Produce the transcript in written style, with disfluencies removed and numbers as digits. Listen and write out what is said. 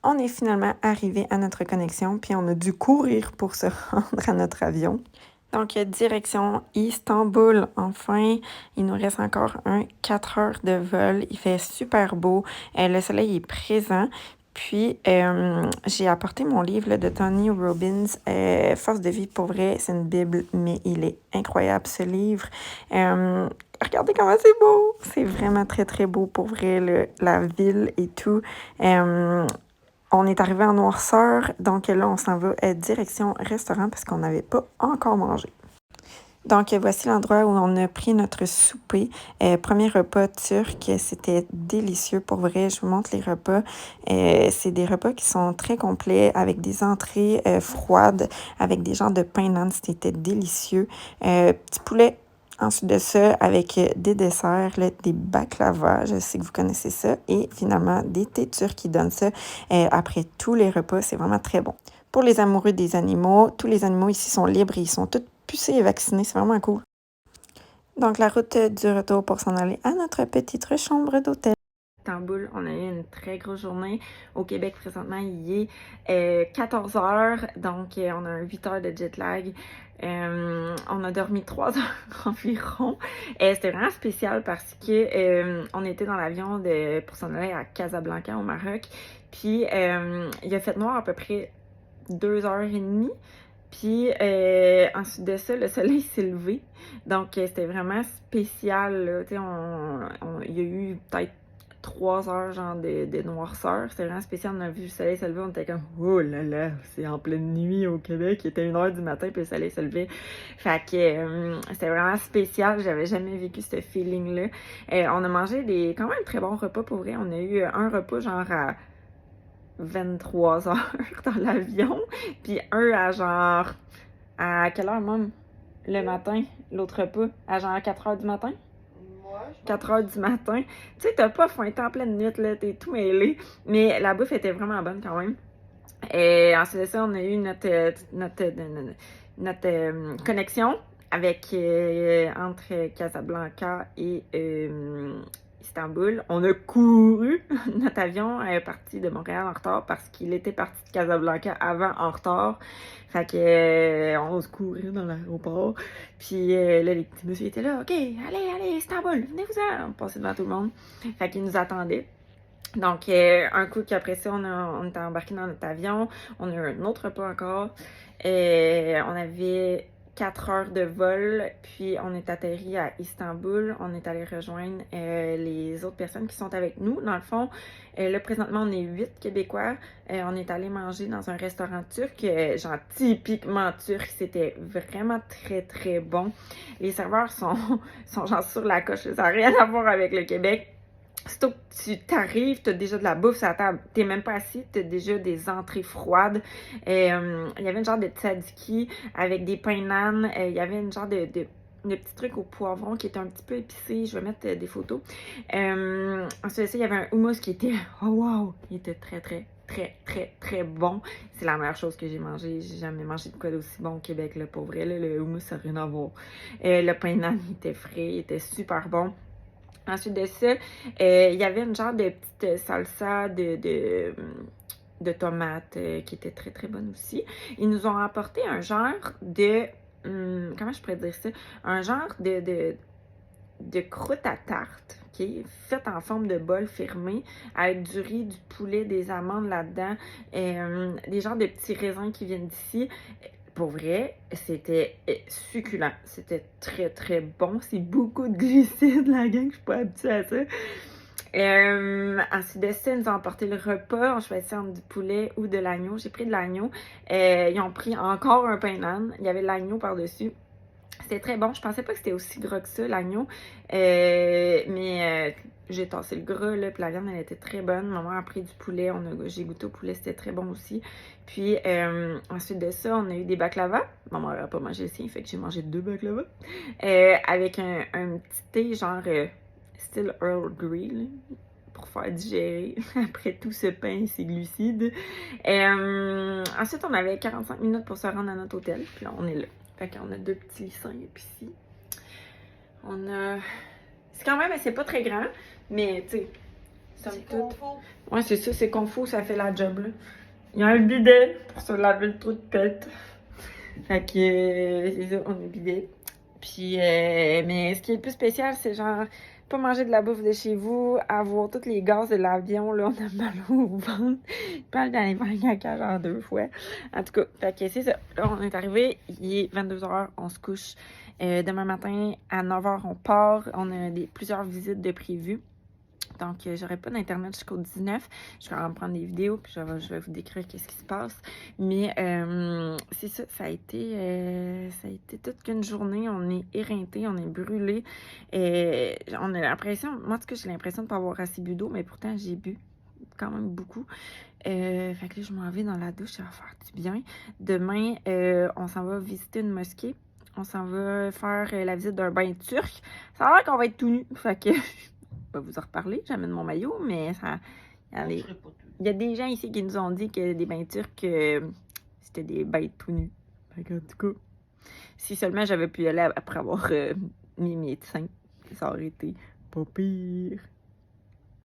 on est finalement arrivé à notre connexion, puis on a dû courir pour se rendre à notre avion. Donc, direction Istanbul, enfin. Il nous reste encore 4 heures de vol. Il fait super beau. Le soleil est présent. Puis, j'ai apporté mon livre là, de Tony Robbins, Force de vie pour vrai. C'est une Bible, mais il est incroyable, ce livre. Regardez comment c'est beau! C'est vraiment très, très beau pour vrai, la ville et tout. On est arrivé en noirceur, donc là, on s'en va direction restaurant parce qu'on n'avait pas encore mangé. Donc, voici l'endroit où on a pris notre souper. Premier repas turc, c'était délicieux. Pour vrai, je vous montre les repas. C'est des repas qui sont très complets avec des entrées froides, avec des genres de pain nan. C'était délicieux. Petit poulet. Ensuite de ça, avec des desserts, là, des baklava, je sais que vous connaissez ça, et finalement des thés turcs qui donnent ça après tous les repas. C'est vraiment très bon. Pour les amoureux des animaux, tous les animaux ici sont libres et ils sont tous pucés et vaccinés. C'est vraiment cool. Donc, la route du retour pour s'en aller à notre petite chambre d'hôtel. Istanbul, on a eu une très grosse journée. Au Québec, présentement, il est 14 heures, donc on a un 8 heures de jet lag. On a dormi 3 heures environ. C'était vraiment spécial parce que on était dans l'avion pour s'en aller à Casablanca, au Maroc. Puis, il a fait noir à peu près 2h30. Puis ensuite de ça, le soleil s'est levé. Donc, c'était vraiment spécial, là. Tu sais, il y a eu peut-être 3 heures genre de noirceur. C'était vraiment spécial. On a vu le soleil se lever. On était comme, oh là là, c'est en pleine nuit au Québec. Il était 1h du matin, puis le soleil se levait. Fait que c'était vraiment spécial. J'avais jamais vécu ce feeling-là. On a mangé des quand même très bons repas pour vrai. On a eu un repas genre à 23 heures dans l'avion, puis un à genre, à quelle heure même? Le matin, l'autre repas, à genre 4 heures du matin? 4 heures du matin. Tu sais, t'as pas faim, t'es en pleine nuit, là, t'es tout mêlé, mais la bouffe était vraiment bonne quand même. Et ensuite de ça, on a eu notre connexion avec entre Casablanca et Istanbul. On a couru. Notre avion est parti de Montréal en retard parce qu'il était parti de Casablanca avant en retard. Fait que on se courait dans l'aéroport. Puis là, les petits messieurs étaient là. OK, allez, Istanbul, venez-vous-en. On passait devant tout le monde. Fait qu'ils nous attendaient. Donc, un coup qu'après ça, on était embarqué dans notre avion. On a eu un autre repas encore. On avait 4 heures de vol, puis on est atterri à Istanbul. On est allé rejoindre les autres personnes qui sont avec nous. Dans le fond, là, présentement, on est 8 Québécois. On est allé manger dans un restaurant turc, genre typiquement turc. C'était vraiment très, très bon. Les serveurs sont genre sur la coche. Ça n'a rien à voir avec le Québec. Surtout que tu t'arrives, t'as déjà de la bouffe sur la table. T'es même pas assis, t'as déjà des entrées froides. Il y avait une genre de tzatziki avec des pains nan. Il y avait une genre de petits trucs au poivron qui était un petit peu épicé. Je vais mettre des photos. Ensuite de ça, il y avait un hummus qui était... Oh wow! Il était très, très, très, très, très bon. C'est la meilleure chose que j'ai mangé. J'ai jamais mangé de quoi d'aussi bon au Québec, là, pour vrai. Là, le hummus, ça n'a rien à voir. Le pain nan, il était frais, il était super bon. Ensuite de ça, il y avait une genre de petite salsa de tomates qui était très très bonne aussi. Ils nous ont apporté un genre de... comment je pourrais dire ça? Un genre de croûte à tarte, OK? Faite en forme de bol fermé, avec du riz, du poulet, des amandes là-dedans, des genres de petits raisins qui viennent d'ici. Pour vrai, c'était succulent. C'était très, très bon. C'est beaucoup de glucides, la gang. Je suis pas habituée à ça. Ensuite de ça, ils nous ont emporté le repas. On choisissait entre du poulet ou de l'agneau. J'ai pris de l'agneau. Ils ont pris encore un pain nan. Il y avait de l'agneau par-dessus. C'était très bon. Je pensais pas que c'était aussi gras que ça, l'agneau. Mais j'ai tassé le gras, là, puis la viande, elle était très bonne. Maman a pris du poulet. J'ai goûté au poulet, c'était très bon aussi. Puis, ensuite de ça, on a eu des baklava. Maman n'aurait pas mangé le sien, fait que j'ai mangé 2 baklava. Avec un petit thé, genre, style Earl Grey, là, pour faire digérer après tout ce pain et ces glucides. Ensuite, on avait 45 minutes pour se rendre à notre hôtel. Puis là, on est là. Fait qu'on a 2 petits lissins ici. On a... C'est quand même, c'est pas très grand, mais tu sais, C'est confort. Ouais, c'est ça, c'est confort, ça fait la job, là. Il y a un bidet pour se laver le trou de pète. Fait que, c'est ça, on a un bidet. Puis, mais ce qui est le plus spécial, c'est genre, pas manger de la bouffe de chez vous, avoir tous les gaz de l'avion, là, on a mal au ventre. Pas aller dans les faire caca genre 2 fois. En tout cas, fait que c'est ça. Là, on est arrivé, il est 22h, on se couche. Demain matin, à 9h, on part. On a plusieurs visites de prévues. Donc, j'aurai pas d'internet jusqu'au 19. Je vais en prendre des vidéos, puis je vais vous décrire qu'est-ce qui se passe. Mais c'est ça, ça a été toute qu'une journée. On est éreinté, on est brûlé. On a l'impression, moi en tout cas, j'ai l'impression de ne pas avoir assez bu d'eau, mais pourtant j'ai bu quand même beaucoup. Fait que là, je m'en vais dans la douche, ça va faire du bien. Demain, on s'en va visiter une mosquée. On s'en va faire la visite d'un bain turc. Ça a l'air qu'on va être tout nus. Fait que je vais vous en reparler. J'amène mon maillot, mais ça. Il y a des gens ici qui nous ont dit que des bains turcs, c'était des bains tout nus. Fait que, en tout cas, si seulement j'avais pu y aller après avoir mis mes seins, ça aurait été pas pire.